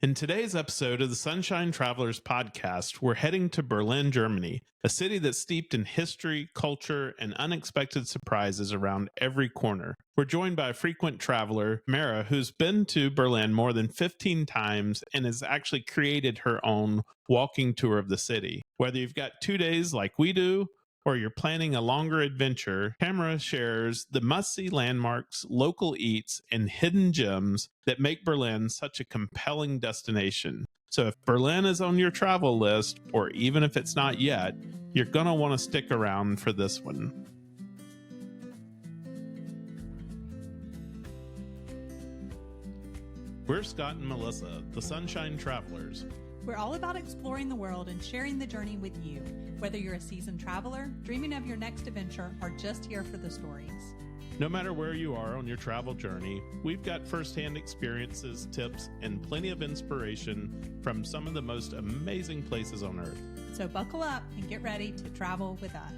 In today's episode of the Sunshine Travelers podcast, we're heading to Berlin, Germany, a city that's steeped in history, culture, and unexpected surprises around every corner. We're joined by a frequent traveler, Tamara, who's been to Berlin more than 15 times and has actually created her own walking tour of the city. Whether you've got 2 days like we do, or you're planning a longer adventure, Tamara shares the must-see landmarks, local eats, and hidden gems that make Berlin such a compelling destination. So if Berlin is on your travel list, or even if it's not yet, you're going to want to stick around for this one. We're Scott and Melissa, the Sunshine Travelers. We're all about exploring the world and sharing the journey with you, whether you're a seasoned traveler, dreaming of your next adventure, or just here for the stories. No matter where you are on your travel journey, we've got firsthand experiences, tips, and plenty of inspiration from some of the most amazing places on Earth. So buckle up and get ready to travel with us.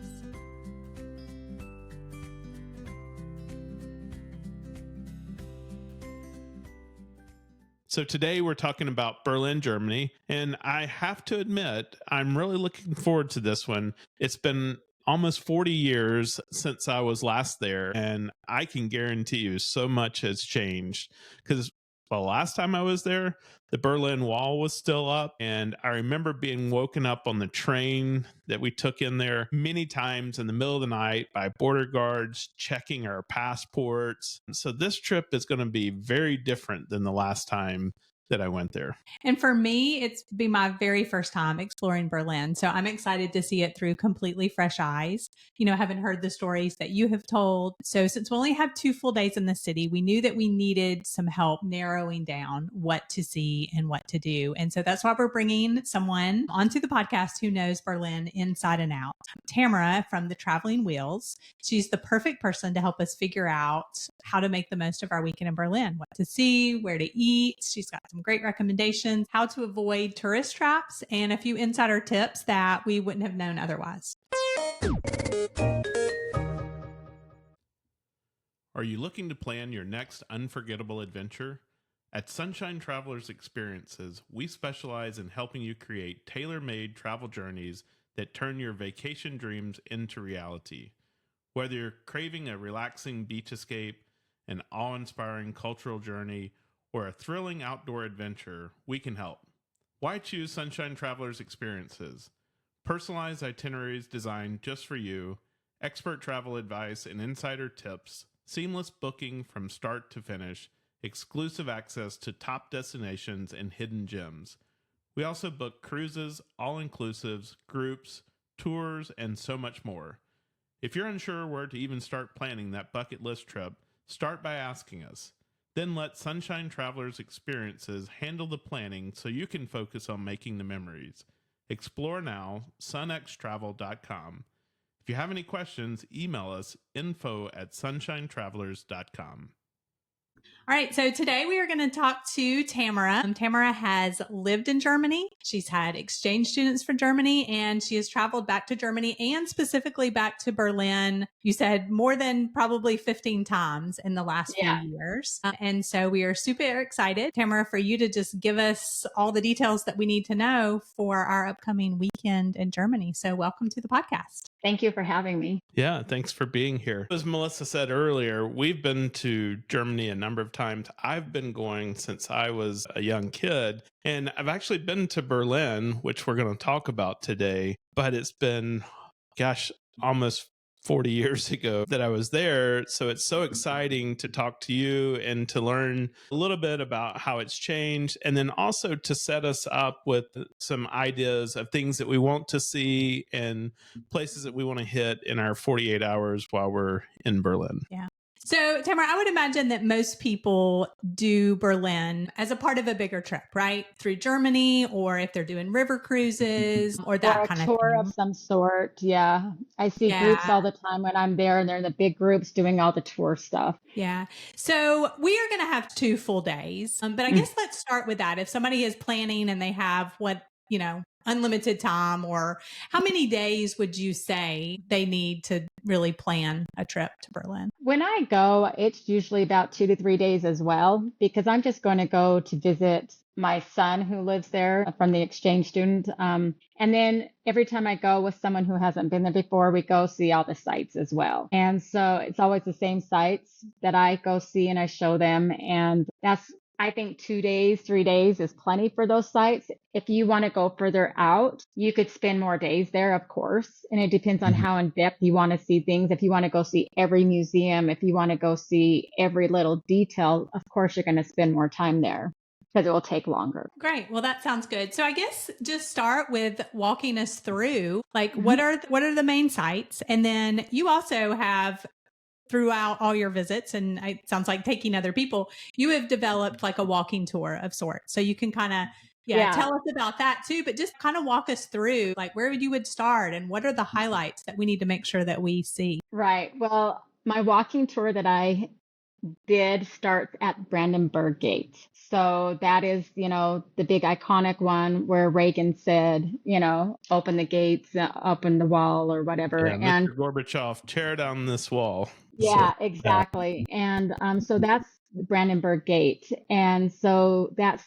So today we're talking about Berlin, Germany, and I have to admit, I'm really looking forward to this one. It's been almost 40 years since I was last there, and I can guarantee you so much has changed because the last time I was there, the Berlin Wall was still up, and I remember being woken up on the train that we took in there many times in the middle of the night by border guards checking our passports. So this trip is going to be very different than the last time that I went there. And for me, it's be my very first time exploring Berlin. So I'm excited to see it through completely fresh eyes. You know, haven't heard the stories that you have told. So since we only have 2 full days in the city, we knew that we needed some help narrowing down what to see and what to do. And so that's why we're bringing someone onto the podcast who knows Berlin inside and out. Tamara from the Traveling Wheels. She's the perfect person to help us figure out how to make the most of our weekend in Berlin, what to see, where to eat. She's got some great recommendations, how to avoid tourist traps, and a few insider tips that we wouldn't have known otherwise. Are you looking to plan your next unforgettable adventure? At Sunshine Travelers Experiences, we specialize in helping you create tailor-made travel journeys that turn your vacation dreams into reality. Whether you're craving a relaxing beach escape, an awe-inspiring cultural journey, or a thrilling outdoor adventure, we can help. Why choose Sunshine Travelers Experiences? Personalized itineraries designed just for you, expert travel advice and insider tips, seamless booking from start to finish, exclusive access to top destinations and hidden gems. We also book cruises, all-inclusives, groups, tours, and so much more. If you're unsure where to even start planning that bucket list trip, start by asking us. Then let Sunshine Travelers Experiences handle the planning so you can focus on making the memories. Explore now, sunxtravel.com. If you have any questions, email us info@sunshinetravelers.com. All right, so today we are going to talk to Tamara. Tamara has lived in Germany. She's had exchange students from Germany, and she has traveled back to Germany and specifically back to Berlin. You said more than probably 15 times in the last few years. And so we are super excited, Tamara, for you to just give us all the details that we need to know for our upcoming weekend in Germany. So welcome to the podcast. Thank you for having me. Yeah, thanks for being here. As Melissa said earlier, we've been to Germany a number of times. I've been going since I was a young kid, and I've actually been to Berlin, which we're going to talk about today, but it's been, almost 40 years ago that I was there. So it's so exciting to talk to you and to learn a little bit about how it's changed. And then also to set us up with some ideas of things that we want to see and places that we want to hit in our 48 hours while we're in Berlin. Yeah. So, Tamara, I would imagine that most people do Berlin as a part of a bigger trip, right? Through Germany, or if they're doing river cruises or that kind of thing. Or a tour of some sort. Yeah. I see groups all the time when I'm there, and they're in the big groups doing all the tour stuff. Yeah. So we are going to have 2 full days. But I guess let's start with that. If somebody is planning and they have unlimited time, or how many days would you say they need to really plan a trip to Berlin? When I go, it's usually about 2 to 3 days as well, because I'm just going to go to visit my son who lives there from the exchange student. And then every time I go with someone who hasn't been there before, we go see all the sites as well. And so it's always the same sites that I go see and I show them. And I think 2 days, 3 days is plenty for those sites. If you want to go further out, you could spend more days there, of course. And it depends on Mhm. how in depth you want to see things. If you want to go see every museum, if you want to go see every little detail, of course, you're going to spend more time there because it will take longer. Great. Well, that sounds good. So I guess just start with walking us through like Mhm. what are the main sites? And then you also have throughout all your visits, and it sounds like taking other people, you have developed like a walking tour of sorts. So you can kind of, Yeah, tell us about that too, but just kind of walk us through like where you would start and what are the highlights that we need to make sure that we see. right. Well, my walking tour that I did start at Brandenburg Gate. So that is, the big iconic one where Reagan said, open the gates, open the wall or whatever. Yeah, And Mr. Gorbachev, tear down this wall. So, yeah, exactly. And so that's the Brandenburg Gate. And so that's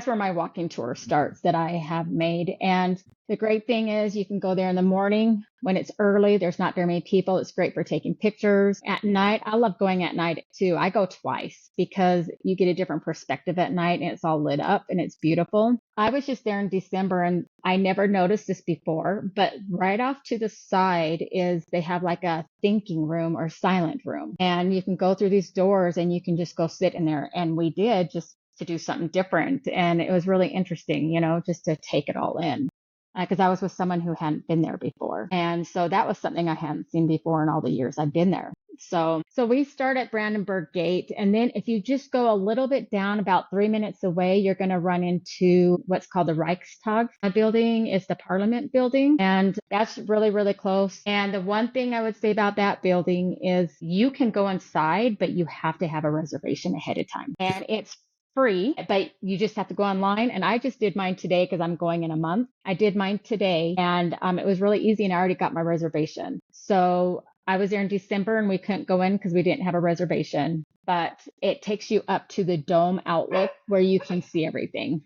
where my walking tour starts that I have made. And the great thing is you can go there in the morning when it's early. There's not very many people. It's great for taking pictures. At night, I love going at night too. I go twice because you get a different perspective at night and it's all lit up and it's beautiful. I was just there in December and I never noticed this before, but right off to the side is they have like a thinking room or silent room. And you can go through these doors and you can just go sit in there. And we did just to do something different. And it was really interesting, just to take it all in. Because I was with someone who hadn't been there before. And so that was something I hadn't seen before in all the years I've been there. So we start at Brandenburg Gate. And then if you just go a little bit down about 3 minutes away, you're going to run into what's called the Reichstag building. It's the Parliament building. And that's really, really close. And the one thing I would say about that building is you can go inside, but you have to have a reservation ahead of time. And it's free, but you just have to go online. And I just did mine today because I'm going in a month. I did mine today and it was really easy and I already got my reservation. So I was there in December and we couldn't go in because we didn't have a reservation, but it takes you up to the dome outlook where you can see everything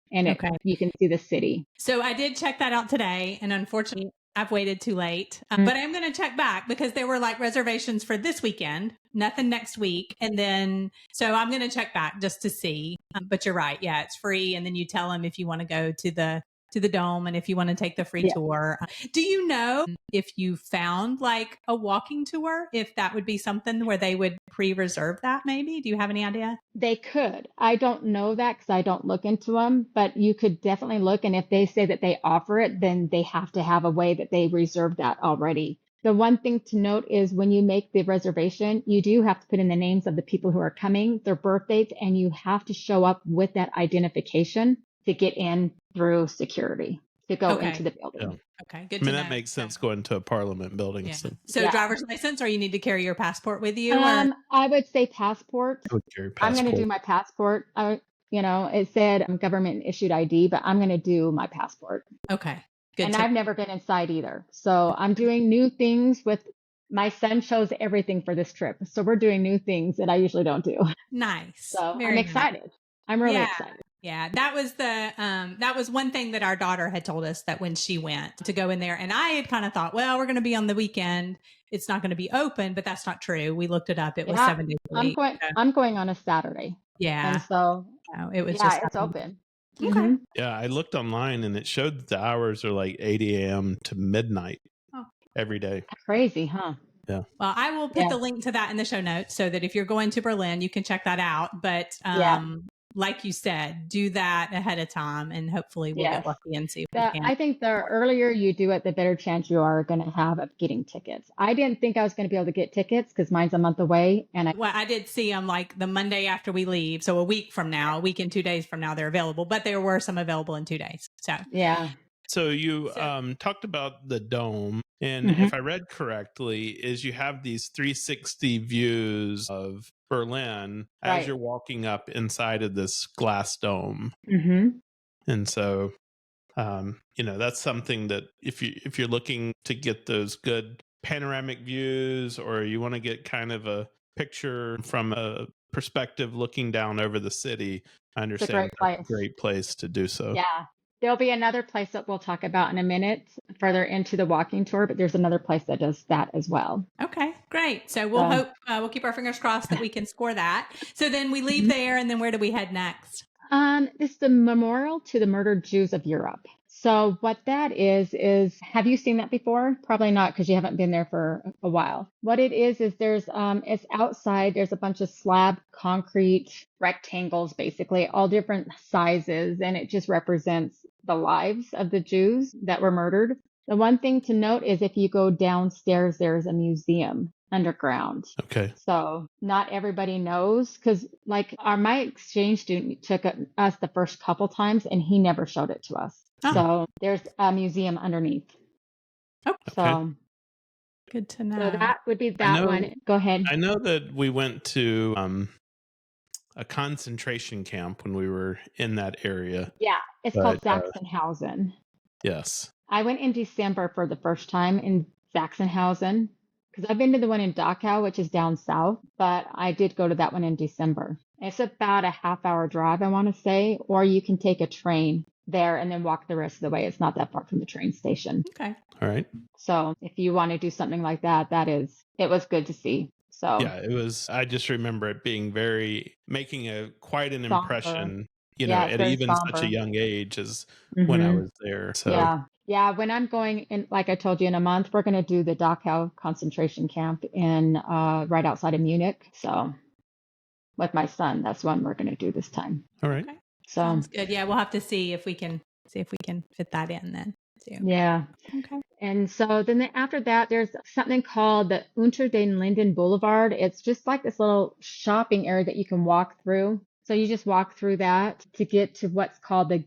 and Okay. you can see the city. So I did check that out today, and unfortunately, I've waited too late. But I'm going to check back because there were like reservations for this weekend, nothing next week, and then so I'm going to check back just to see. But you're right, yeah, it's free, and then you tell them if you want to go to the dome and if you want to take the free Yeah. tour. Do you know if you found like a walking tour, if that would be something where they would pre-reserve that? Maybe, do you have any idea? They could. I don't know that because I don't look into them, but you could definitely look. And if they say that they offer it, then they have to have a way that they reserve that already. The one thing to note is when you make the reservation, you do have to put in the names of the people who are coming, their birth dates, and you have to show up with that identification to get in through security to go into the building. Yeah. Okay, good I mean, to that know. makes sense going to a Parliament building. Yeah. So, So Yeah. driver's license, or you need to carry your passport with you? Or I would say passport. I would carry I'm going to do passport. my passport. It said government issued ID, but I'm going to do my passport. okay, good. And I've never been inside either. So I'm doing new things with my son chose everything for this trip. So we're doing new things that I usually don't do. Nice. So Very I'm nice. excited. I'm really Yeah. excited. Yeah, that was that was one thing that our daughter had told us that when she went to go in there, and I had kind of thought, well, we're going to be on the weekend. It's not going to be open, but that's not true. We looked it up. It was Yeah, 7 days a week. So, I'm going on a Saturday. yeah. And so No, it was yeah, just it's open. Okay. Mhm. Yeah, I looked online and it showed that the hours are like 8 a.m. to midnight Oh. every day. Crazy, huh? Yeah. Well, I will put Yeah. the link to that in the show notes so that if you're going to Berlin, you can check that out. But Yeah. like you said, do that ahead of time and hopefully we'll Yes. get lucky and see if we can. I think the earlier you do it, the better chance you are going to have of getting tickets. I didn't think I was going to be able to get tickets because mine's a month away. And Well, I did see them like the Monday after we leave. So a week and 2 days from now, they're available, but there were some available in 2 days. So yeah. So you talked about the dome, and Mhm. if I read correctly, is you have these 360 views of Berlin as Right. you're walking up inside of this glass dome, Mm-hmm. and so that's something that if you're looking to get those good panoramic views, or you want to get kind of a picture from a perspective looking down over the city, I It's a understand great that's a place. great place to do so. Yeah. There'll be another place that we'll talk about in a minute further into the walking tour, but there's another place that does that as well. Okay, great. So we'll hope we'll keep our fingers crossed that we can score that. So then we leave there, and then where do we head next? This is the memorial to the murdered Jews of Europe. So what that is have you seen that before? Probably not, because you haven't been there for a while. What it is there's it's outside. There's a bunch of slab concrete rectangles, basically all different sizes, and it just represents the lives of the Jews that were murdered. The one thing to note is if you go downstairs, there's a museum underground. Okay. So not everybody knows, because like my exchange student took us the first couple times and he never showed it to us. Oh. So there's a museum underneath. Okay. So Good to know. So that would be that one. Go ahead. I know that we went to a concentration camp when we were in that area. Yeah, it's called Sachsenhausen. Yes. I went in December for the first time in Sachsenhausen, because I've been to the one in Dachau, which is down south, but I did go to that one in December. It's about a half-hour drive, I want to say, or you can take a train there and then walk the rest of the way. It's not that far from the train station. Okay. All right. So if you want to do something like that, it was good to see. So yeah, it was. I just remember it being making quite an somber. impression. It's at even somber. such a young age as when I was there. So yeah. When I'm going in, like I told you, in a month, we're going to do the Dachau concentration camp in right outside of Munich. So with my son, that's one we're going to do this time. All right. Okay. So sounds good. Yeah, we'll have to see if we can fit that in then too. Yeah. Okay. And so then after that, there's something called the Unter den Linden Boulevard. It's just like this little shopping area that you can walk through. So you just walk through that to get to what's called the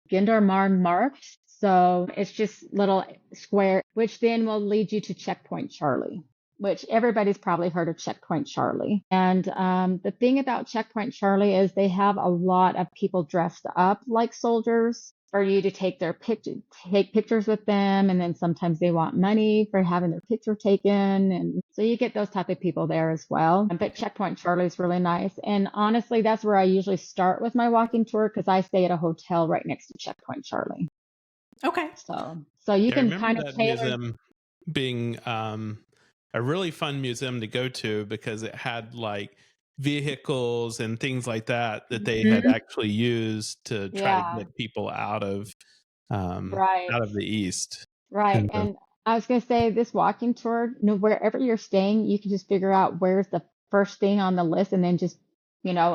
Gindermarkt. So it's just little square, which then will lead you to Checkpoint Charlie, which everybody's probably heard of Checkpoint Charlie. And the thing about Checkpoint Charlie is they have a lot of people dressed up like soldiers for you to take pictures with them. And then sometimes they want money for having their picture taken. And so you get those type of people there as well. But Checkpoint Charlie is really nice. And honestly, that's where I usually start with my walking tour, because I stay at a hotel right next to Checkpoint Charlie. Okay. So you can kind of tailor museum being a really fun museum to go to, because it had like vehicles and things like that they had actually used to try to get people out of the east. Right. And I was going to say, this walking tour, wherever you're staying, you can just figure out where's the first thing on the list and then just,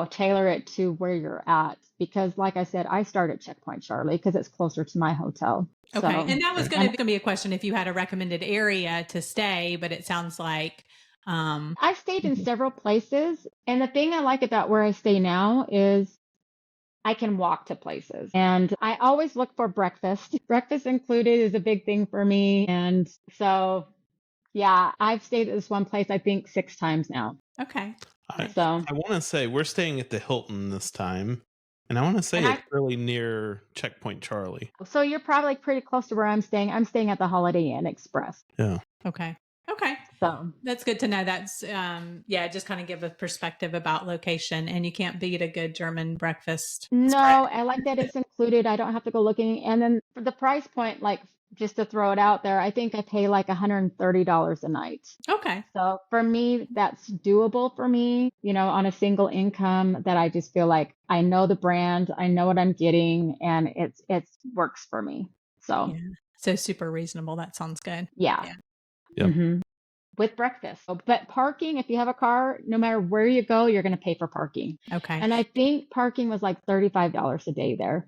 tailor it to where you're at. Because like I said, I start at Checkpoint Charlie because it's closer to my hotel. Okay. And that was going to be a question if you had a recommended area to stay, but it sounds like I stayed in several places. And the thing I like about where I stay now is I can walk to places, and I always look for breakfast. Breakfast included is a big thing for me. And so, yeah, I've stayed at this one place, I think 6 times now. Okay. I want to say we're staying at the Hilton this time. And I want to say it's really near Checkpoint Charlie. So you're probably pretty close to where I'm staying. I'm staying at the Holiday Inn Express. Yeah. Okay. So that's good to know. That's just kind of give a perspective about location, and you can't beat a good German breakfast. No, spread. I like that it's included. I don't have to go looking. And then for the price point, like just to throw it out there, I think I pay like $130 a night. Okay. So for me, that's doable for me, on a single income, that I just feel like I know the brand, I know what I'm getting, and it works for me. So So super reasonable. That sounds good. Yeah. Yep. Mm-hmm. With breakfast. But parking, if you have a car, no matter where you go, you're going to pay for parking. Okay. And I think parking was like $35 a day there.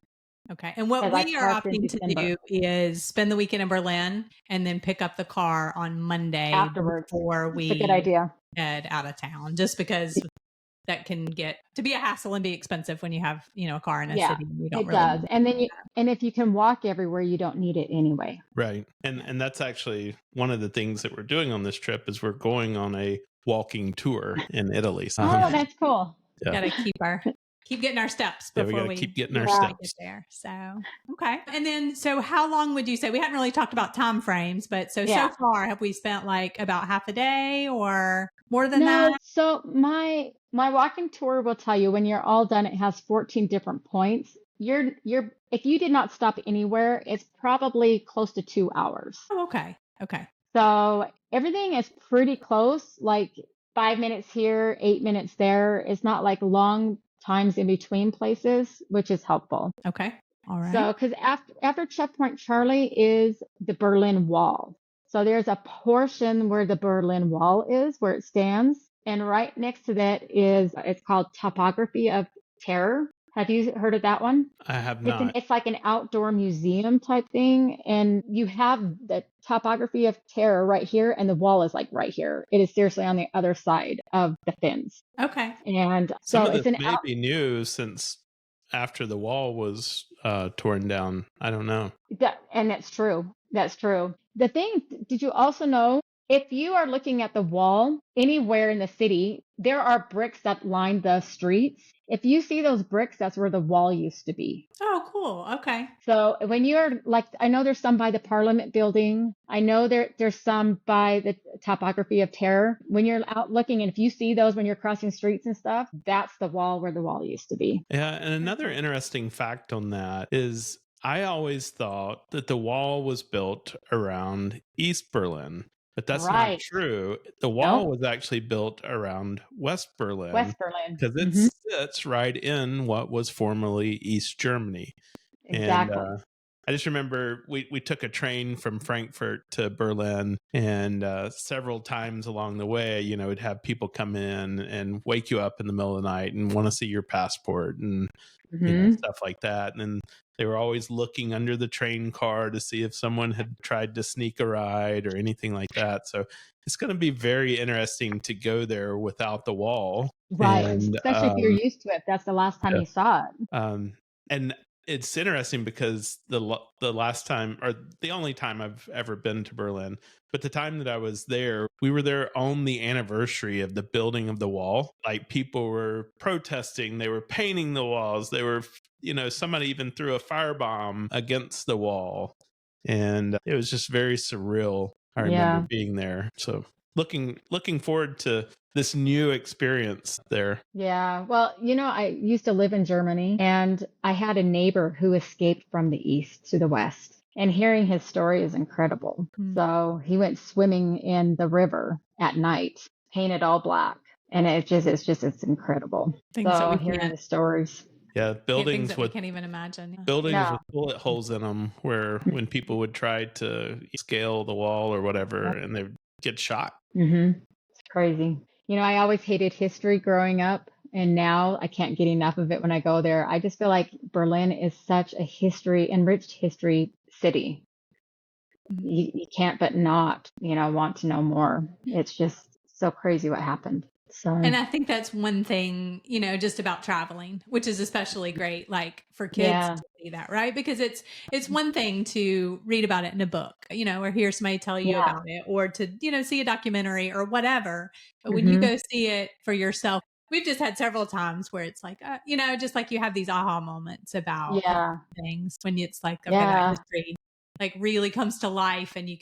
Okay. And what we are opting to do is spend the weekend in Berlin and then pick up the car on Monday afterwards before we a good idea. Head out of town, just because that can get to be a hassle and be expensive when you have, a car in a city. And you don't does. And then and if you can walk everywhere, you don't need it anyway. Right. And that's actually one of the things that we're doing on this trip is we're going on a walking tour in Italy. So that's cool. Yeah. Got to keep getting our steps Yeah, we before got to keep getting our before we get steps. there. So, okay. And then, so how long would you say? We hadn't really talked about time frames, but so Yeah. far, have we spent like about half a day or more than No, that? so my walking tour will tell you when you're all done, it has 14 different points. You're if you did not stop anywhere, it's probably close to 2 hours. Oh, okay. Okay. So everything is pretty close, like 5 minutes here, 8 minutes there. It's not like long times in between places, which is helpful. Okay. All right. So, because after Checkpoint Charlie is the Berlin Wall. So there's a portion where the Berlin Wall is, where it stands, and right next to that is it's called Topography of Terror. Have you heard of that one? I have not. It's like an outdoor museum type thing, and you have the Topography of Terror right here, and the wall is like right here. It is seriously on the other side of the fins. Okay. And Some so of it's this an may be new since after the wall was torn down. I don't know. And that's true. That's true. The thing, did you also know if you are looking at the wall anywhere in the city, there are bricks that line the streets. If you see those bricks, that's where the wall used to be. Oh, cool. Okay. So when you're like, I know there's some by the Parliament building. I know there's some by the Topography of Terror. When you're out looking, and if you see those when you're crossing streets and stuff, that's the wall where the wall used to be. Yeah, and another interesting fact on that is I always thought that the wall was built around East Berlin, but that's not Right. true. The wall Nope. was actually built around West Berlin West Berlin. because it Mhm. sits right in what was formerly East Germany. Exactly. And I just remember we took a train from Frankfurt to Berlin, and several times along the way, you know, it'd have people come in and wake you up in the middle of the night and want to see your passport and you know, Mhm. stuff like that. And then they were always looking under the train car to see if someone had tried to sneak a ride or anything like that. So it's going to be very interesting to go there without the wall. Right. And Especially if you're used to it. That's the last time yeah. you saw it. And it's interesting because the last time, or the only time I've ever been to Berlin, but the time that I was there, we were there on the anniversary of the building of the wall. Like people were protesting, they were painting the walls, they were, you know, somebody even threw a firebomb against the wall, and it was just very surreal. I remember Yeah. being there, so looking forward to this new experience there. Yeah. Well, I used to live in Germany and I had a neighbor who escaped from the east to the west. And hearing his story is incredible. Mm. So he went swimming in the river at night, painted all black. And it's incredible. Things that So we hearing can't, the stories. Yeah, things buildings that we with can't even imagine. buildings No. with bullet holes in them, where when people would try to scale the wall or whatever, and they would get shot. Mm-hmm. It's crazy. I always hated history growing up, and now I can't get enough of it when I go there. I just feel like Berlin is such a enriched history city. Mhm. You can't but not, want to know more. It's just so crazy what happened. So, And I think that's one thing, just about traveling, which is especially great, like for kids yeah, to see that, right? Because it's one thing to read about it in a book, or hear somebody tell you yeah, about it, or to, see a documentary or whatever. But when you hmm go see it for yourself, we've just had several times where it's like, just like you have these aha moments about yeah, things when it's like, okay, that yeah. history like really comes to life and it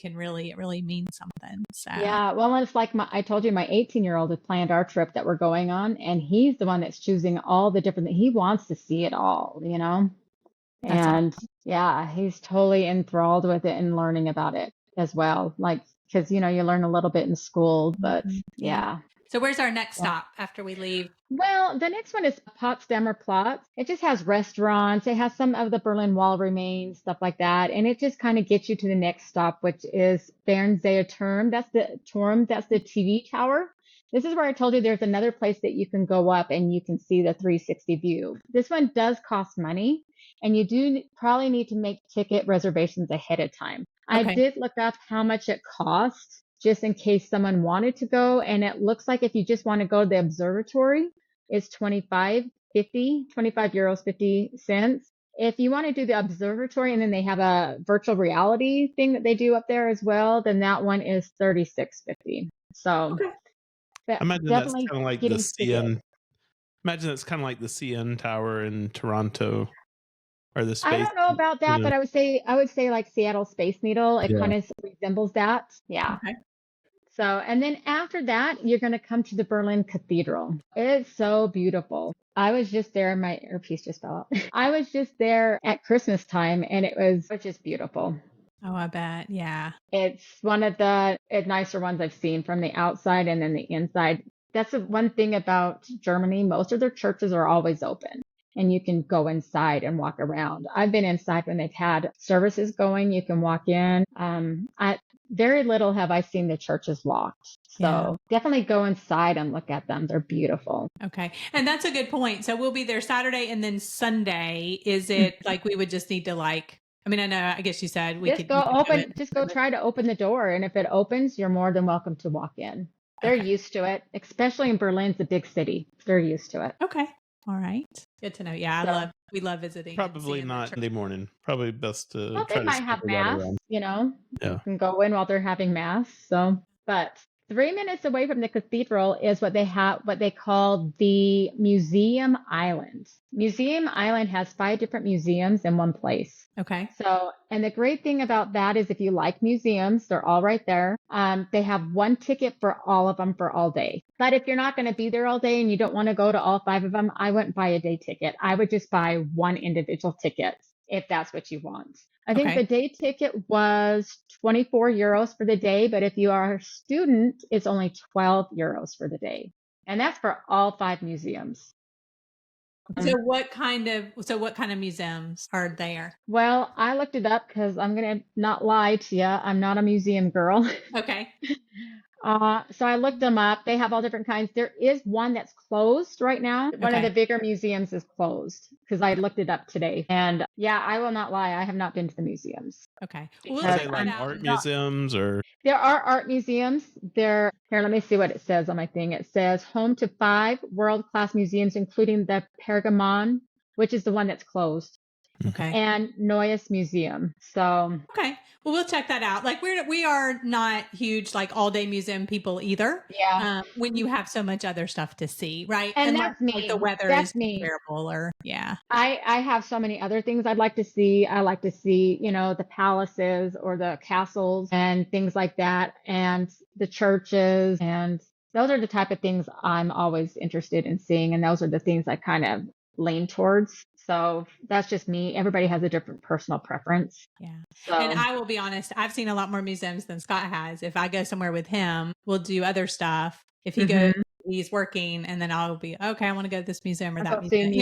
really means something. So, Yeah, well, it's like I told you, my 18-year-old had planned our trip that we're going on, and he's the one that's choosing all the different, he wants to see it all. that's all. And yeah, he's totally enthralled with it and learning about it as well. Like, because, you learn a little bit in school, but Yeah. yeah. So where's our next Yeah. stop after we leave? Well, the next one is Potsdamer Platz. It just has restaurants. It has some of the Berlin Wall remains, stuff like that. And it just kind of gets you to the next stop, which is Fernsehturm. That's the Turm. That's the TV tower. This is where I told you there's another place that you can go up and you can see the 360 view. This one does cost money, and you do probably need to make ticket reservations ahead of time. I Okay. did look up how much it costs just in case someone wanted to go. And it looks like if you just want to go to the observatory, it's 25 euros, 50 cents. If you want to do the observatory and then they have a virtual reality thing that they do up there as well, then that one is 36.50. So Okay. I imagine that's definitely kind of like the getting to see it. Imagine it's kind of like the CN Tower in Toronto or the I space. don't know about that, but I would say like Seattle Space Needle. It Yeah. kind of resembles that. Yeah. Okay. So, and then after that, you're going to come to the Berlin Cathedral. It's so beautiful. I was just there. My earpiece just fell out. I was just there at Christmas time, and it was just beautiful. Oh, I bet. Yeah. It's one of the nicer ones I've seen from the outside and then the inside. That's the one thing about Germany. Most of their churches are always open and you can go inside and walk around. I've been inside when they've had services going. You can walk in. Very little have I seen the churches locked. So definitely go inside and look at them. They're beautiful. Okay. And that's a good point. So we'll be there Saturday and then Sunday. Is it like we would just need to I know, I guess you said we Just could go do open, it. just go try to open the door. And if it opens, you're more than welcome to walk in. They're Okay. used to it, especially in Berlin. It's a big city. They're used to it. Okay. All right. Good to know. Yeah, So- we love visiting. and Probably seeing the not church. Sunday morning. Probably best to Well, try they to might have schedule that mass, around. You Yeah. can go in while they're having mass. So, but 3 minutes away from the cathedral is what they call the Museum Island. Museum Island has 5 different museums in one place. Okay. So, and the great thing about that is if you like museums, they're all right there. They have one ticket for all of them for all day. But if you're not going to be there all day and you don't want to go to all 5 of them, I wouldn't buy a day ticket. I would just buy one individual ticket if that's what you want. I think the day ticket was 24 euros for the day, but if you are a student, it's only 12 euros for the day. And that's for all 5 museums. So what kind of museums are there? Well, I looked it up because I'm going to not lie to you. I'm not a museum girl. Okay. So I looked them up. They have all different kinds. There is one that's closed right now. One of the bigger museums is closed because I looked it up today. And yeah, I will not lie. I have not been to the museums. Okay. Well, Are they like art museums or? There are art museums. Here, let me see what it says on my thing. It says home to 5 world-class museums, including the Pergamon, which is the one that's closed. Okay. And Neues Museum. So okay. Well, we'll check that out. Like we are not huge like all day museum people either. yeah. When you have so much other stuff to see, right? And Unless, that's me. like, the weather That's is me. terrible, or I have so many other things I'd like to see. I like to see, the palaces or the castles and things like that, and the churches, and those are the type of things I'm always interested in seeing, and those are the things I kind of lean towards. So that's just me. Everybody has a different personal preference. Yeah. So, And I will be honest, I've seen a lot more museums than Scott has. If I go somewhere with him, we'll do other stuff. If he goes, he's working, and then I'll be, okay, I want to go to this museum or that museum.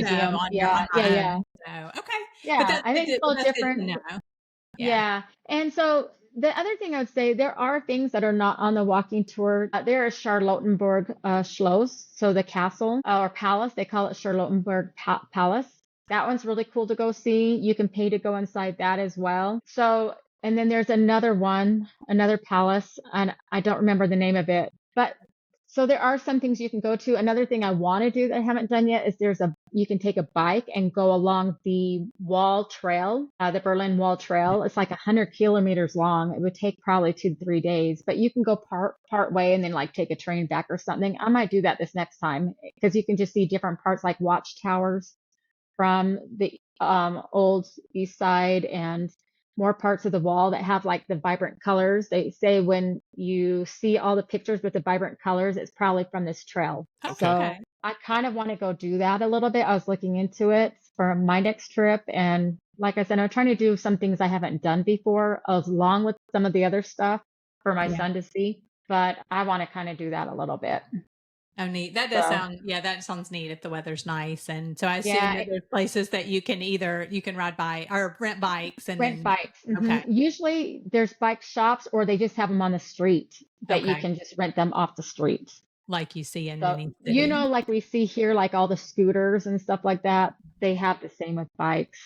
Yeah. So, okay. Yeah. But I think it's a little different. know. Yeah. And so the other thing I would say, there are things that are not on the walking tour. There is Charlottenburg Schloss, so the castle or palace. They call it Charlottenburg Palace. That one's really cool to go see. You can pay to go inside that as well. So, and then there's another palace, and I don't remember the name of it. But so there are some things you can go to. Another thing I want to do that I haven't done yet is you can take a bike and go along the wall trail, the Berlin Wall Trail. It's like 100 kilometers long. It would take probably 2 to 3 days, but you can go part way and then like take a train back or something. I might do that this next time because you can just see different parts like watchtowers from the old east side and more parts of the wall that have like the vibrant colors. They say when you see all the pictures with the vibrant colors, it's probably from this trail. Okay. So I kind of want to go do that a little bit. I was looking into it for my next trip. And like I said, I'm trying to do some things I haven't done before, along with some of the other stuff for my son to see. But I want to kind of do that a little bit. Oh, neat. That does that sounds neat if the weather's nice. And so I assume that there's places that you can ride by or rent bikes and rent bikes. Okay. Usually there's bike shops or they just have them on the street that you can just rent them off the street. Like you see in many cities. Like we see here, like all the scooters and stuff like that, they have the same with bikes.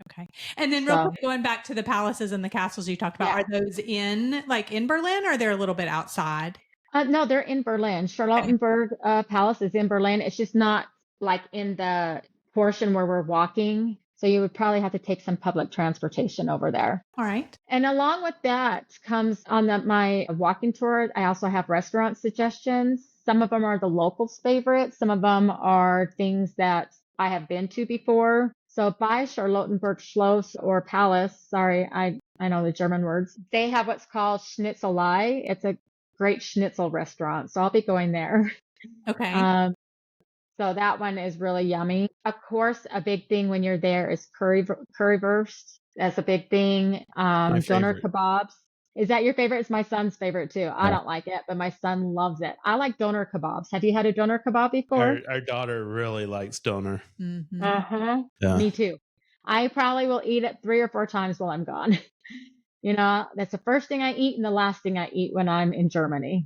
Okay. And then real quick, going back to the palaces and the castles you talked about, are those in Berlin or they're a little bit outside? No, they're in Berlin. Charlottenburg Palace is in Berlin. It's just not like in the portion where we're walking. So you would probably have to take some public transportation over there. All right. And along with that comes on my walking tour, I also have restaurant suggestions. Some of them are the locals' favorites. Some of them are things that I have been to before. So by Charlottenburg Schloss or Palace, sorry, I know the German words. They have what's called Schnitzelei. It's a great schnitzel restaurant. So I'll be going there. Okay. So that one is really yummy. Of course, a big thing when you're there is currywurst. That's a big thing. My Doner favorite. kebabs. Is that your favorite? It's my son's favorite too. I Yeah. don't like it, but my son loves it. I like doner kebabs. Have you had a doner kebab before? Our daughter really likes doner. Mm-hmm. Uh-huh. Yeah. Me too. I probably will eat it 3 or 4 times while I'm gone. That's the first thing I eat and the last thing I eat when I'm in Germany.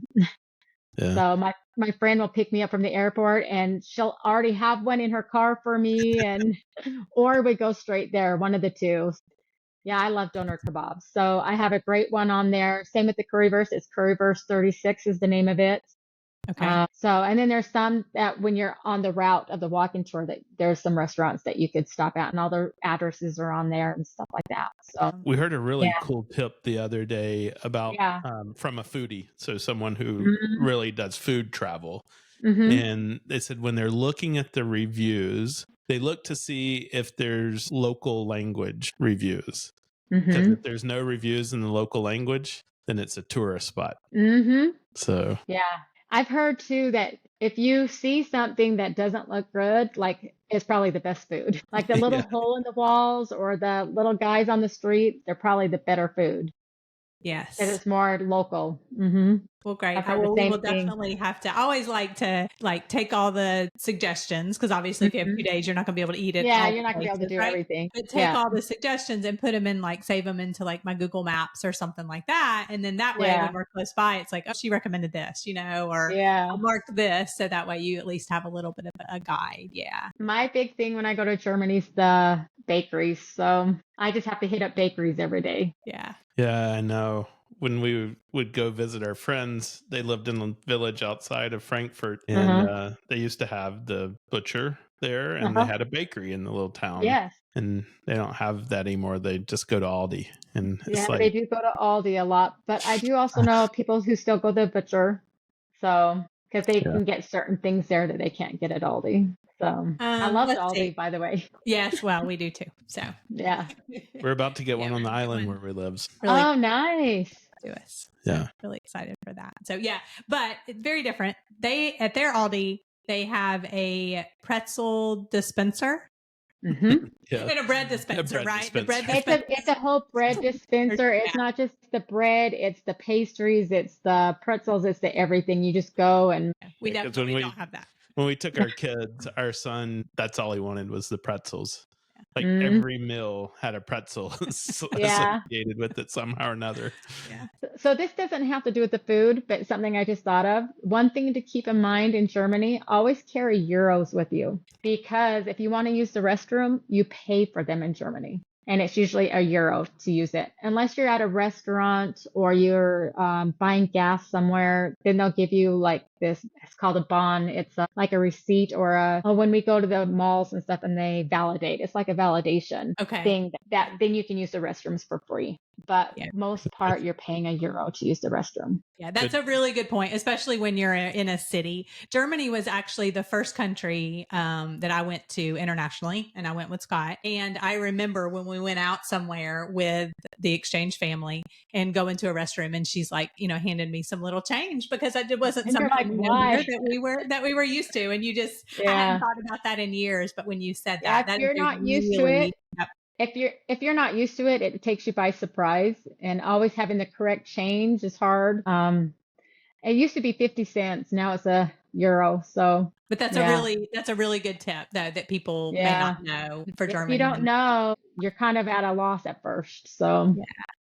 Yeah. So my friend will pick me up from the airport and she'll already have one in her car for me or we go straight there, one of the two. Yeah, I love doner kebabs. So I have a great one on there. Same with the currywurst. It's currywurst 36 is the name of it. Okay. And then there's some that when you're on the route of the walking tour, that there's some restaurants that you could stop at and all the addresses are on there and stuff like that. So We heard a really cool tip the other day about from a foodie. So someone who really does food travel. Mm-hmm. And they said when they're looking at the reviews, they look to see if there's local language reviews. Because if there's no reviews in the local language, then it's a tourist spot. Mm-hmm. So yeah, I've heard too that if you see something that doesn't look good, like it's probably the best food. Like the little hole in the walls or the little guys on the street, they're probably the better food. Yes. Because it's more local. Mm-hmm. Well, great. I've heard the We same will thing. definitely have to. I always like to take all the suggestions because obviously if you have 2 days, you're not going to be able to eat it. Yeah, you're not going to be able to do right? everything. But take all the suggestions and put them in, save them into my Google Maps or something like that. And then that way when we're close by, it's like, oh, she recommended this, or I marked this. So that way you at least have a little bit of a guide. Yeah. My big thing when I go to Germany is the bakeries. So I just have to hit up bakeries every day. Yeah. Yeah, I know. When we would go visit our friends, they lived in a village outside of Frankfurt, and they used to have the butcher there, and they had a bakery in the little town. Yes. And they don't have that anymore. They just go to Aldi. And it's they do go to Aldi a lot. But I do also know people who still go to the butcher. So, because they can get certain things there that they can't get at Aldi. So I love Aldi, by the way. Yes, well, we do too. So yeah, we're about to get one on the island where we live. Really oh, nice. To us. Yeah, really excited for that. So but it's very different. They at their Aldi they have a pretzel dispenser. And a bread dispenser, right? Dispenser. The bread dispenser. It's a whole bread dispenser. It's not just the bread, it's the pastries, it's the pretzels, it's the everything. You just go and we don't have that. When we took our kids, our son, that's all he wanted was the pretzels. Every meal had a pretzel associated with it somehow or another. Yeah. So this doesn't have to do with the food, but something I just thought of. One thing to keep in mind in Germany, always carry euros with you. Because if you want to use the restroom, you pay for them in Germany. And it's usually €1 to use it. Unless you're at a restaurant or you're buying gas somewhere, then they'll give you this, it's called a bond. It's like a receipt or when we go to the malls and stuff and they validate, it's like a validation thing that then you can use the restrooms for free. But most part, you're paying €1 to use the restroom. Yeah, that's a really good point, especially when you're in a city. Germany was actually the first country that I went to internationally, and I went with Scott. And I remember when we went out somewhere with the exchange family and go into a restroom, and she's handed me some little change because it wasn't something that we were used to. And you just I hadn't thought about that in years, but when you said that, if you're not used to it. If you're not used to it, it takes you by surprise, and always having the correct change is hard. It used to be 50 cents, now it's €1. So, but that's a really good tip though that people may not know for Germany. If you don't know, you're kind of at a loss at first. So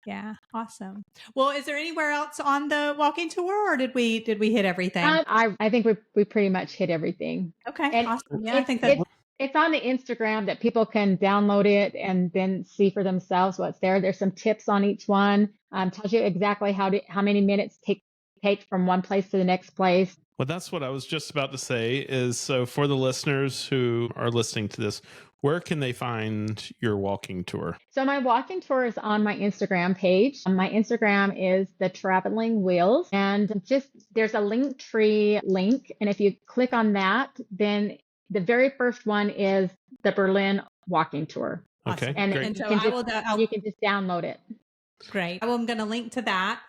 yeah, awesome. Well, is there anywhere else on the walking tour, or did we hit everything? I think we pretty much hit everything. Okay, and awesome. Yeah, I think that's. It's on the Instagram that people can download it and then see for themselves what's there. There's some tips on each one. Tells you exactly how many minutes take from one place to the next place. Well, that's what I was just about to say is, so for the listeners who are listening to this, Where can they find your walking tour? So my walking tour is on my Instagram page. My Instagram is the Traveling Wheels, and just there's a link tree link. And if you click on that, then the very first one is the Berlin walking tour. Okay, Awesome. And great. And so you can just download it. Great. I'm going to link to that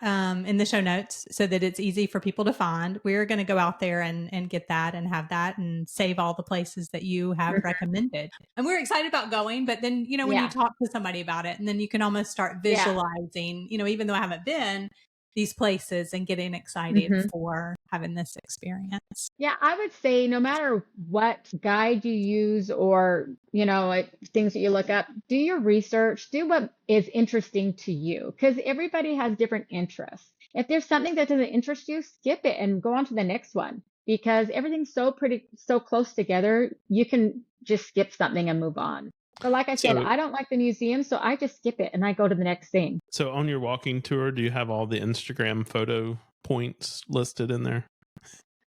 in the show notes so that it's easy for people to find. We're going to go out there and get that and have that and save all the places that you have recommended. And we're excited about going. But then, when you talk to somebody about it, and then you can almost start visualizing, even though I haven't been these places, and getting excited for having this experience. Yeah, I would say no matter what guide you use or, things that you look up, do your research, do what is interesting to you, because everybody has different interests. If there's something that doesn't interest you, skip it and go on to the next one, because everything's so close together. You can just skip something and move on. But like I said, I don't like the museum, so I just skip it and I go to the next thing. So on your walking tour, do you have all the Instagram photo points listed in there?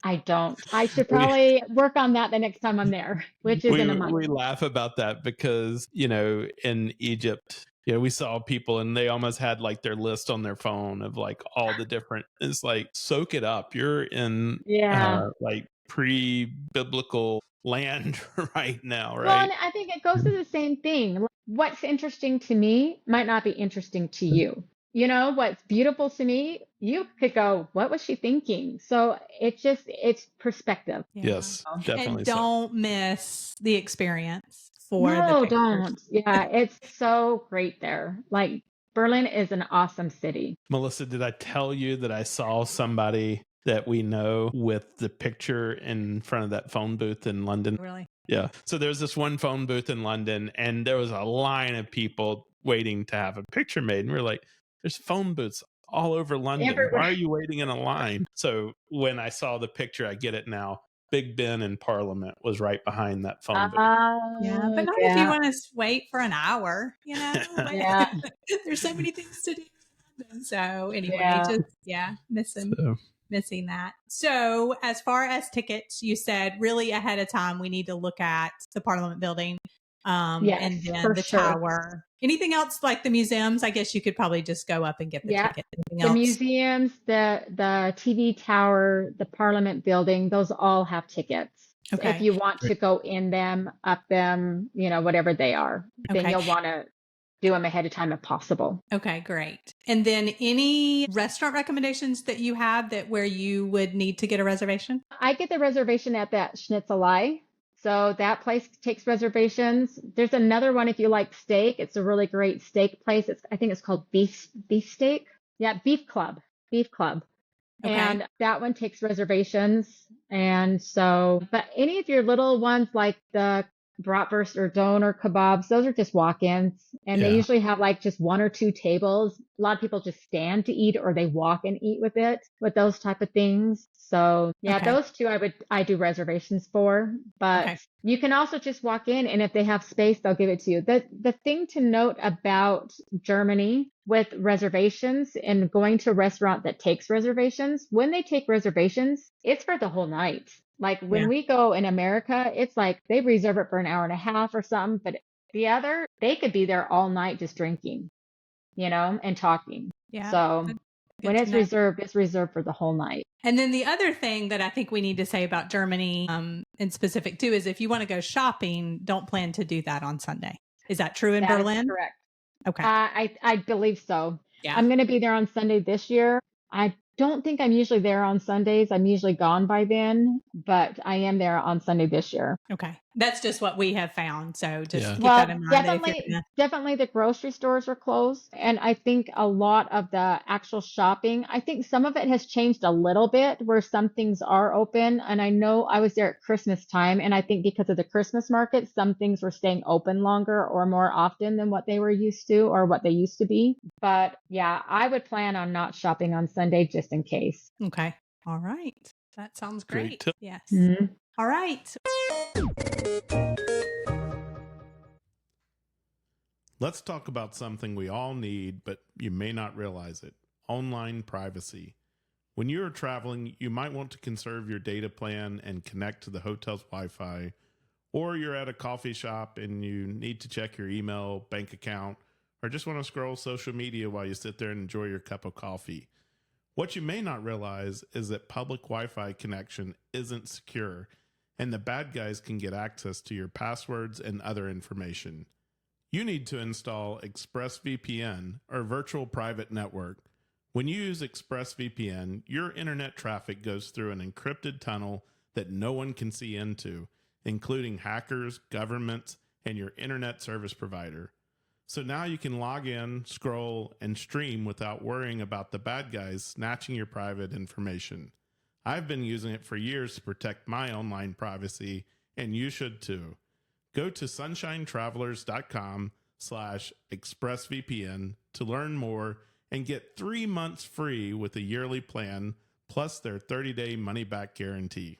I don't. I should probably work on that the next time I'm there, which is in a month. We laugh about that because, in Egypt, we saw people and they almost had like their list on their phone of like all the different, it's like, soak it up. You're in like pre-biblical land right now, right? Well, and I think it goes to the same thing. What's interesting to me might not be interesting to you. What's beautiful to me, you could go, what was she thinking? So it's perspective. Yeah. Yes, definitely. And don't miss the experience for No, the don't. Yeah, it's so great there. Like, Berlin is an awesome city. Melissa, did I tell you that I saw somebody that we know with the picture in front of that phone booth in London? Really? Yeah. So there's this one phone booth in London, and there was a line of people waiting to have a picture made. And we we're like, there's phone booths all over London. Everywhere. Why are you waiting in a line? So when I saw the picture, I get it now. Big Ben in Parliament was right behind that phone booth. Yeah, but not if you want to wait for an hour, Yeah. There's so many things to do. So anyway, missing that. So as far as tickets, you said really ahead of time, we need to look at the Parliament building and then the tower. Anything else like the museums? I guess you could probably just go up and get the ticket. Anything else? Museums, the TV tower, the Parliament building, those all have tickets. Okay. If you want to go in them, up them, whatever they are, then you'll want to do them ahead of time if possible. Okay, great. And then any restaurant recommendations that you have where you would need to get a reservation? I get the reservation at that Schnitzelei. So that place takes reservations. There's another one if you like steak. It's a really great steak place. I think it's called Beef Steak. Yeah, Beef Club. Okay. And that one takes reservations. And so, but any of your little ones like the bratwurst or doner kebabs, those are just walk-ins. And they usually have like just one or two tables. A lot of people just stand to eat or they walk and eat with those type of things. So those two I do reservations for, but you can also just walk in and if they have space, they'll give it to you. The thing to note about Germany with reservations and going to a restaurant that takes reservations, when they take reservations, it's for the whole night. Like when we go in America, it's like they reserve it for an hour and a half or something, but they could be there all night just drinking, and talking. Yeah. So when it's reserved for the whole night. And then the other thing that I think we need to say about Germany in specific too is if you want to go shopping, don't plan to do that on Sunday. Is that true in Berlin? Correct. Okay. I believe so. Yeah. I'm going to be there on Sunday this year. I don't think I'm usually there on Sundays. I'm usually gone by then, but I am there on Sunday this year. Okay. That's just what we have found. So just keep that in mind. Definitely the grocery stores are closed. And I think a lot of the actual shopping, I think some of it has changed a little bit where some things are open. And I know I was there at Christmas time. And I think because of the Christmas market, some things were staying open longer or more often than what they were used to or what they used to be. But yeah, I would plan on not shopping on Sunday just in case. Okay. All right. That sounds great. Yes. Mm-hmm. All right. Let's talk about something we all need, but you may not realize it. Online privacy. When you are traveling, you might want to conserve your data plan and connect to the hotel's Wi-Fi Or you're at a coffee shop and you need to check your email, bank account, or just want to scroll social media while you sit there and enjoy your cup of coffee. What you may not realize is that public Wi-Fi connection isn't secure, and the bad guys can get access to your passwords and other information. You need to install ExpressVPN, or Virtual Private Network. When you use ExpressVPN, your internet traffic goes through an encrypted tunnel that no one can see into, including hackers, governments, and your internet service provider. So now you can log in, scroll, and stream without worrying about the bad guys snatching your private information. I've been using it for years to protect my online privacy, and you should too. Go to sunshinetravelers.com/expressvpn to learn more and get 3 months free with a yearly plan, plus their 30-day money-back guarantee.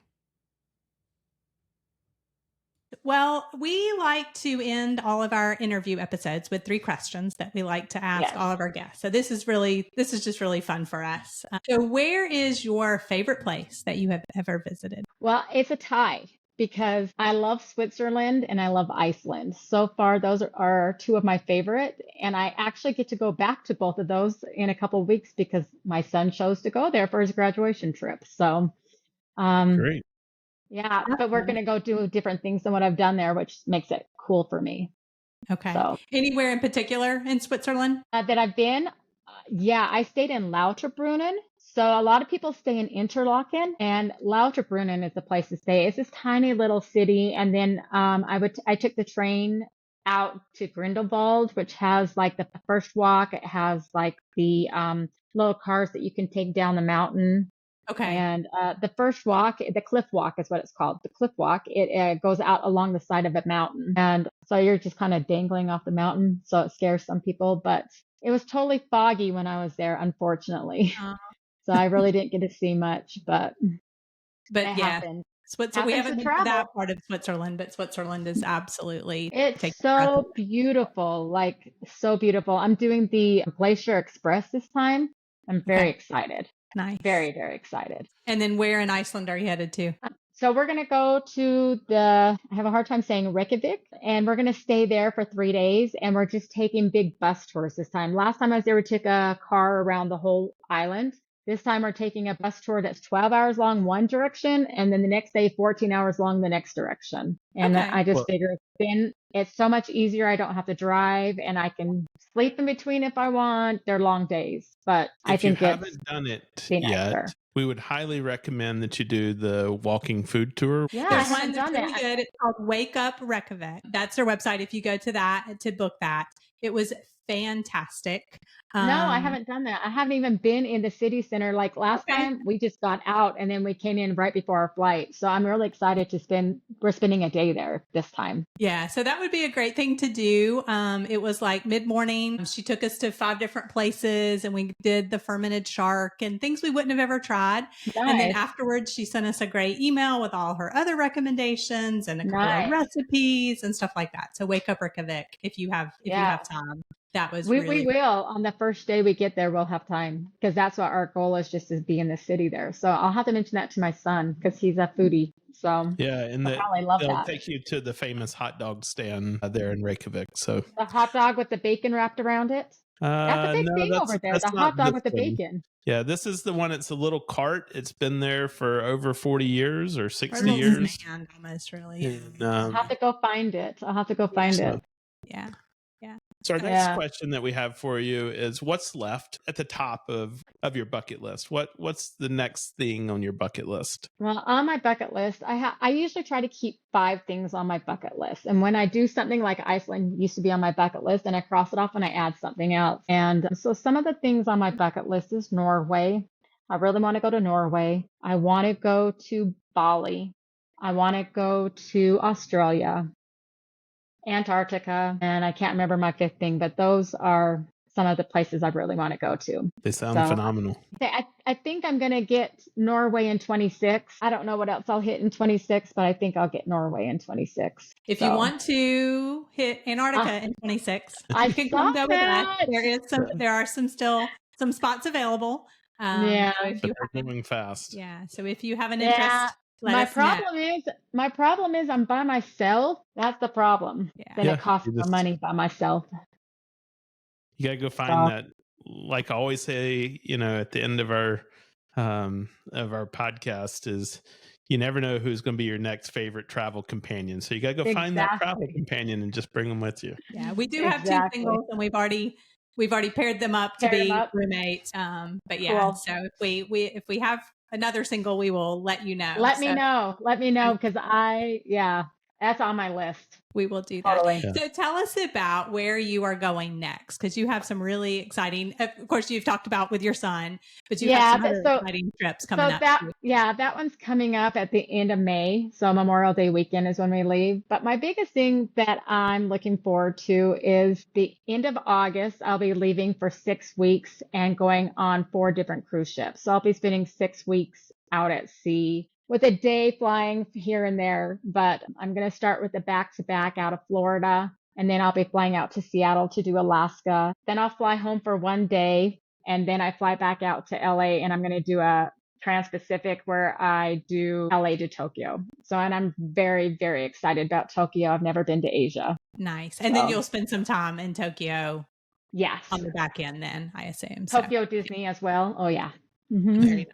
Well, we like to end all of our interview episodes with 3 questions that we like to ask all of our guests. So this is just really fun for us. So where is your favorite place that you have ever visited? Well, it's a tie because I love Switzerland and I love Iceland. So far, those are 2 of my favorite. And I actually get to go back to both of those in a couple of weeks because my son chose to go there for his graduation trip. So, Great. yeah, but we're going to go do different things than what I've done there, which makes it cool for me. Okay. So, anywhere in particular in Switzerland? that I've been, yeah, I stayed in Lauterbrunnen. So a lot of people stay in Interlaken, and Lauterbrunnen is the place to stay. It's this tiny little city, and then I took the train out to Grindelwald, which has like the first walk. It has like the little cars that you can take down the mountain. Okay. And the first walk, the cliff walk is what it's called. The cliff walk, it goes out along the side of a mountain. And so you're just kind of dangling off the mountain. So it scares some people, but it was totally foggy when I was there, unfortunately. So I really didn't get to see much, but it happened. Switzerland, we haven't been to that part of Switzerland, but Switzerland is absolutely, it's so beautiful, like so beautiful. I'm doing the Glacier Express this time. I'm very excited. Nice. Very, very excited. And then where in Iceland are you headed to? So we're going to go to I have a hard time saying Reykjavik, and we're going to stay there for 3 days, and we're just taking big bus tours this time. Last time I was there, we took a car around the whole island. This time we're taking a bus tour that's 12 hours long one direction, and then the next day 14 hours long the next direction. And I just figure it's so much easier. I don't have to drive, and I can sleep in between if I want. They're long days, but I think if you haven't done it yet, we would highly recommend that you do the walking food tour. Yeah, I haven't done that. Good. It's called Wake Up Reykjavik. That's their website. If you go to that to book that, it was fantastic. No, I haven't done that. I haven't even been in the city center. Like last time, we just got out and then we came in right before our flight. So I'm really excited we're spending a day there this time. Yeah, so that would be a great thing to do. It was like mid-morning. She took us to 5 different places and we did the fermented shark and things we wouldn't have ever tried. Nice. And then afterwards, she sent us a great email with all her other recommendations and a couple of recipes and stuff like that. So Wake Up Reykjavik if you have time. That was we will on the first day we get there. We'll have time because that's what our goal is, just to be in the city there. So I'll have to mention that to my son because he's a foodie. So yeah, and they'll take you to the famous hot dog stand there in Reykjavik. So the hot dog with the bacon wrapped around it. That's a big thing over there. The hot dog with the bacon. Yeah, this is the one. It's a little cart. It's been there for over 40 years or 60 years. Almost, really. And, I'll have to go find it. Yeah. So our next question that we have for you is, what's left at the top of your bucket list? What's the next thing on your bucket list? Well, on my bucket list, I usually try to keep 5 things on my bucket list. And when I do something like Iceland used to be on my bucket list, and I cross it off and I add something else. And so some of the things on my bucket list is Norway. I really want to go to Norway. I want to go to Bali. I want to go to Australia, Antarctica, and I can't remember my 5th thing, but those are some of the places I really want to go to. They sound phenomenal. I think I'm going to get Norway in 26. I don't know what else I'll hit in 26, but I think I'll get Norway in 26. If you want to hit Antarctica in 26, you can come go with that. There are some spots available. But they're moving fast. Yeah. So if you have an interest, let us know. My problem is I'm by myself. That's the problem. Yeah. Then Yeah, it costs you more just money by myself. you gotta go find So that. Like I always say, at the end of our podcast is you never know who's going to be your next favorite travel companion. So you gotta go find that travel exactly. companion and just bring them with you. Yeah, we do have two Exactly. singles, and we've already paired them up to Pair them be up. roommates. But yeah, Cool. so if we have another single, we will let you know. Let me So know. Let me know because that's on my list. we will do that. Totally. Yeah. So tell us about where you are going next, because you have some really exciting. Of course, you've talked about with your son, but you have Yeah, some other exciting trips coming up too. that one's coming up at the end of May. So Memorial Day weekend is when we leave. But my biggest thing that I'm looking forward to is the end of August. I'll be leaving for 6 weeks and going on 4 different cruise ships. So I'll be spending 6 weeks out at sea with a day flying here and there. But I'm going to start with the back-to-back out of Florida. And then I'll be flying out to Seattle to do Alaska. Then I'll fly home for one day. And then I fly back out to LA and I'm going to do a Trans-Pacific where I do LA to Tokyo. So, and I'm very, very excited about Tokyo. I've never been to Asia. Nice. And then you'll spend some time in Tokyo Yes. on the back end then, I assume. Tokyo Disney as well. Oh yeah. Very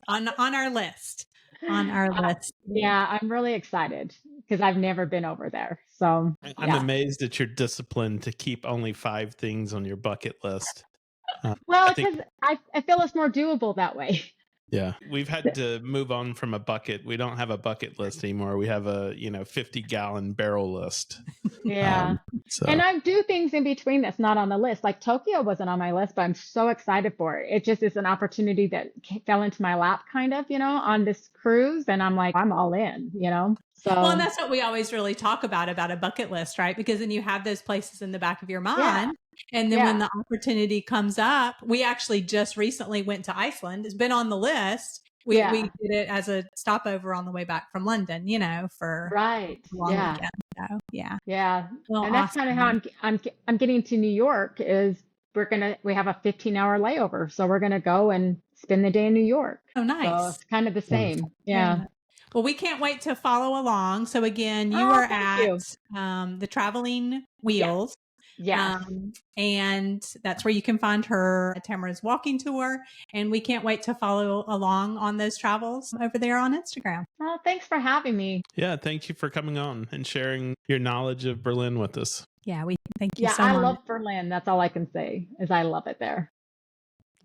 nice. On our list. On our list. Yeah, I'm really excited because I've never been over there. So I'm amazed at your discipline to keep only 5 things on your bucket list. Well, because I feel it's more doable that way. Yeah, we've had to move on from a bucket. We don't have a bucket list anymore. We have a 50-gallon barrel list. Yeah. And I do things in between that's not on the list. Like Tokyo wasn't on my list, but I'm so excited for it. It just is an opportunity that fell into my lap kind of, on this cruise. And I'm like, I'm all in, So, well, and that's what we always really talk about a bucket list, right? Because then you have those places in the back of your mind. Yeah. And then when the opportunity comes up, we actually just recently went to Iceland. It's been on the list. We did it as a stopover on the way back from London, for a long weekend. So, yeah. Well, and that's kind of how I'm getting to New York is we have a 15-hour layover. So we're going to go and spend the day in New York. Oh, nice. So it's kind of the same. Yeah. Well, we can't wait to follow along. So again, you are at the Traveling Wheels. Yeah. And that's where you can find her Tamara's walking tour. And we can't wait to follow along on those travels over there on Instagram. Well, thanks for having me. Yeah, thank you for coming on and sharing your knowledge of Berlin with us. Yeah, we thank you so much. much. I love Berlin. That's all I can say is I love it there.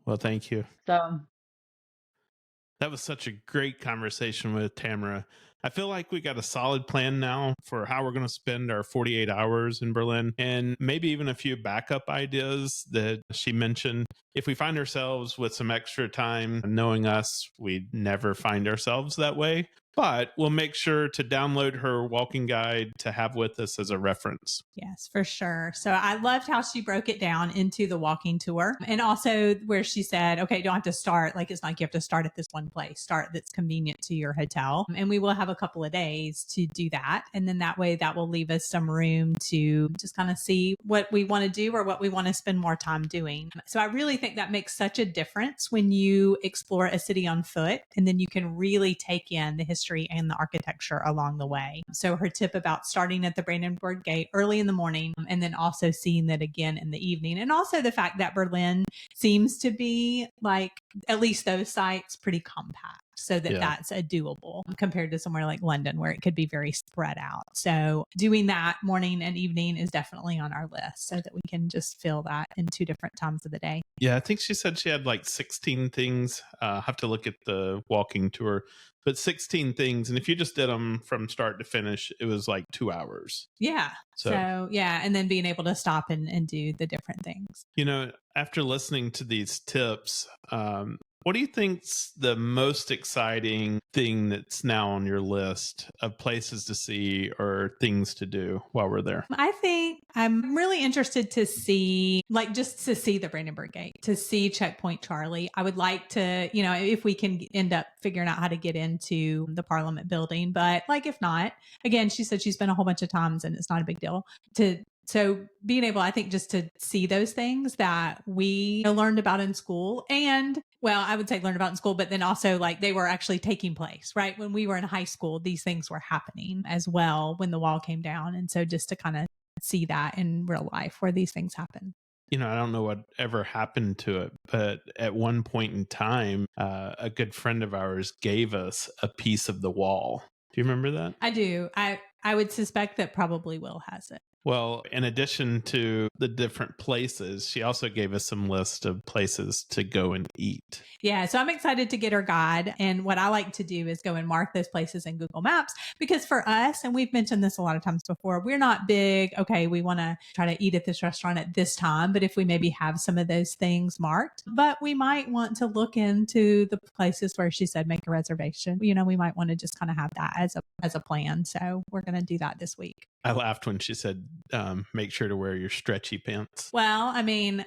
Well, thank you. So that was such a great conversation with Tamara. I feel like we got a solid plan now for how we're going to spend our 48 hours in Berlin, and maybe even a few backup ideas that she mentioned. If we find ourselves with some extra time, knowing us, we'd never find ourselves that way. But we'll make sure to download her walking guide to have with us as a reference. Yes, for sure. So I loved how she broke it down into the walking tour, and also where she said, okay, you don't have to start. Like, it's not like you have to start at this one place, start that's convenient to your hotel. And we will have a couple of days to do that. And then that way that will leave us some room to just kind of see what we want to do or what we want to spend more time doing. So I really think that makes such a difference when you explore a city on foot, and then you can really take in the history and the architecture along the way. So her tip about starting at the Brandenburg Gate early in the morning, and then also seeing that again in the evening. And also the fact that Berlin seems to be, like, at least those sites, pretty compact, so that that's a doable compared to somewhere like London where it could be very spread out. So doing that morning and evening is definitely on our list so that we can just feel that in 2 different times of the day. Yeah, I think she said she had like 16 things. Have to look at the walking tour, but 16 things. And if you just did them from start to finish, it was like 2 hours. Yeah. So yeah. And then being able to stop and do the different things. After listening to these tips, what do you think's the most exciting thing that's now on your list of places to see or things to do while we're there? I think I'm really interested to see, just to see the Brandenburg Gate, to see Checkpoint Charlie. I would like to, if we can end up figuring out how to get into the Parliament building. But if not, again, she said she's been a whole bunch of times and it's not a big deal to So being able, I think, just to see those things that we learned about in school and, well, I would say learned about in school, but then also like they were actually taking place, right? When we were in high school, these things were happening as well when the wall came down. And so just to kind of see that in real life where these things happen. I don't know what ever happened to it, but at one point in time, a good friend of ours gave us a piece of the wall. Do you remember that? I do. I would suspect that probably Will has it. Well, in addition to the different places, she also gave us some list of places to go and eat. Yeah, so I'm excited to get her guide. And what I like to do is go and mark those places in Google Maps because for us, and we've mentioned this a lot of times before, we're not big, okay, we want to try to eat at this restaurant at this time. But if we maybe have some of those things marked, but we might want to look into the places where she said make a reservation. We might want to just kind of have that as a plan. So we're going to do that this week. I laughed when she said, make sure to wear your stretchy pants. Well, I mean,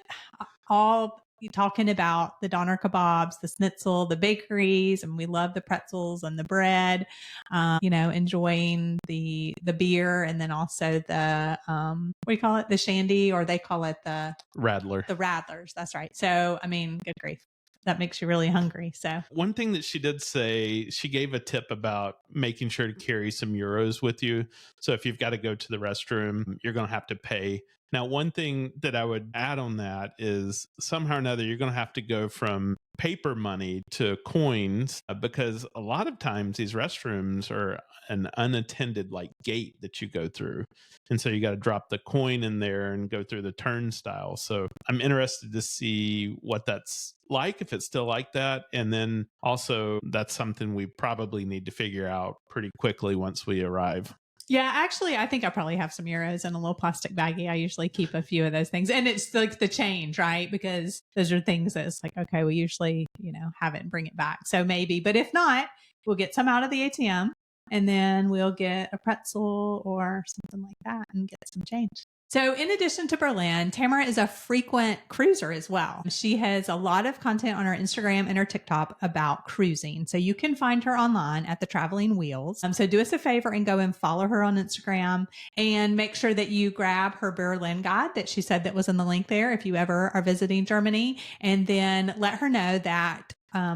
all talking about the doner kebabs, the schnitzel, the bakeries, and we love the pretzels and the bread, enjoying the beer and then also the, what do you call it? The shandy, or they call it the Radler. The Radlers. That's right. So, I mean, good grief. That makes you really hungry. So one thing that she did say, she gave a tip about making sure to carry some euros with you. So if you've got to go to the restroom, you're going to have to pay. Now, one thing that I would add on that is somehow or another, you're going to have to go from paper money to coins because a lot of times these restrooms are an unattended like gate that you go through. And so you got to drop the coin in there and go through the turnstile. So I'm interested to see what that's like, if it's still like that. And then also that's something we probably need to figure out pretty quickly once we arrive. Yeah, actually, I think I probably have some euros in a little plastic baggie. I usually keep a few of those things. And it's like the change, right? Because those are things that it's like, okay, we usually, have it and bring it back. So maybe, but if not, we'll get some out of the ATM and then we'll get a pretzel or something like that and get some change. So in addition to Berlin, Tamara is a frequent cruiser as well. She has a lot of content on her Instagram and her TikTok about cruising. So you can find her online at the Traveling Wheels. So do us a favor and go and follow her on Instagram and make sure that you grab her Berlin guide that she said that was in the link there if you ever are visiting Germany. And then let her know that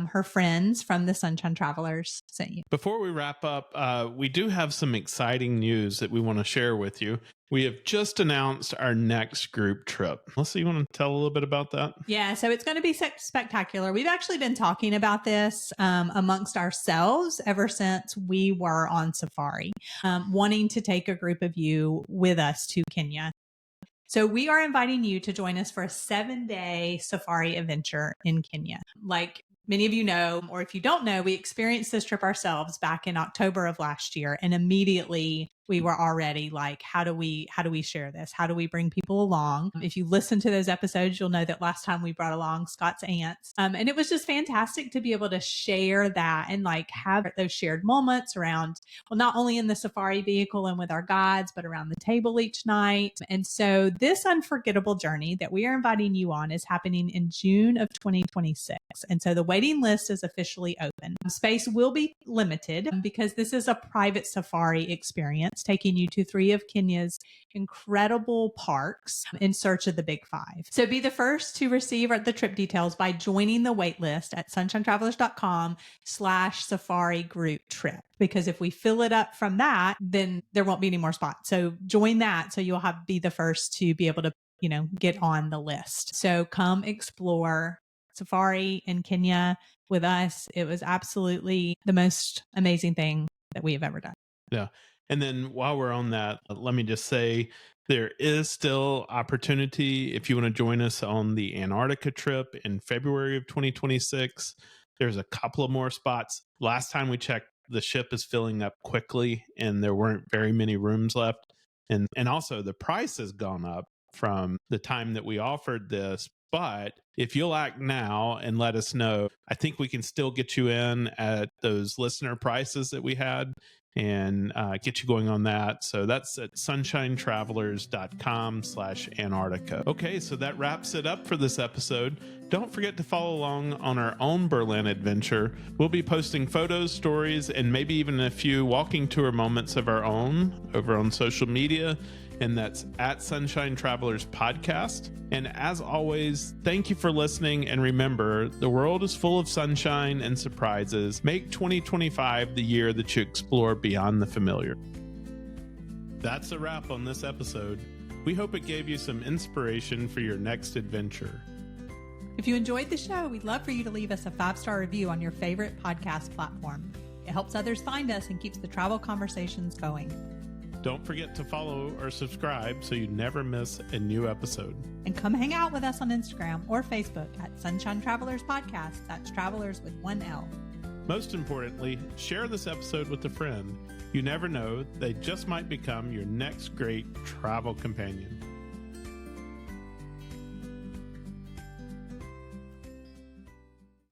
her friends from the Sunshine Travelers sent you. Before we wrap up, we do have some exciting news that we want to share with you. We have just announced our next group trip. Melissa, you want to tell a little bit about that? Yeah, so it's going to be spectacular. We've actually been talking about this amongst ourselves ever since we were on safari, wanting to take a group of you with us to Kenya. So we are inviting you to join us for a 7-day safari adventure in Kenya. Like many of you know, or if you don't know, we experienced this trip ourselves back in October of last year. And immediately we were already like, how do we share this? How do we bring people along? If you listen to those episodes, you'll know that last time we brought along Scott's aunts. And it was just fantastic to be able to share that and like have those shared moments around, well, not only in the safari vehicle and with our guides, but around the table each night. And so this unforgettable journey that we are inviting you on is happening in June of 2026. And so the waiting list is officially open. Space will be limited because this is a private safari experience, taking you to 3 of Kenya's incredible parks in search of the Big Five. So be the first to receive the trip details by joining the waitlist at sunshinetravelers.com/safari group trip. Because if we fill it up from that, then there won't be any more spots. So join that. So you'll be the first to be able to, get on the list. So come explore safari in Kenya with us. It was absolutely the most amazing thing that we have ever done. Yeah. And then while we're on that, let me just say there is still opportunity if you want to join us on the Antarctica trip in February of 2026. There's a couple of more spots. Last time we checked, the ship is filling up quickly and there weren't very many rooms left. And also the price has gone up from the time that we offered this. But if you'll act now and let us know, I think we can still get you in at those listener prices that we had and get you going on that. So that's at sunshinetravelers.com/Antarctica. Okay, so that wraps it up for this episode. Don't forget to follow along on our own Berlin adventure. We'll be posting photos, stories, and maybe even a few walking tour moments of our own over on social media. and that's at Sunshine Travelers Podcast. And as always, thank you for listening. And remember, the world is full of sunshine and surprises. Make 2025 the year that you explore beyond the familiar. That's a wrap on this episode. We hope it gave you some inspiration for your next adventure. If you enjoyed the show, we'd love for you to leave us a 5-star review on your favorite podcast platform. It helps others find us and keeps the travel conversations going. Don't forget to follow or subscribe so you never miss a new episode. And come hang out with us on Instagram or Facebook at Sunshine Travelers Podcast. That's Travelers with 1 L. Most importantly, share this episode with a friend. You never know, they just might become your next great travel companion.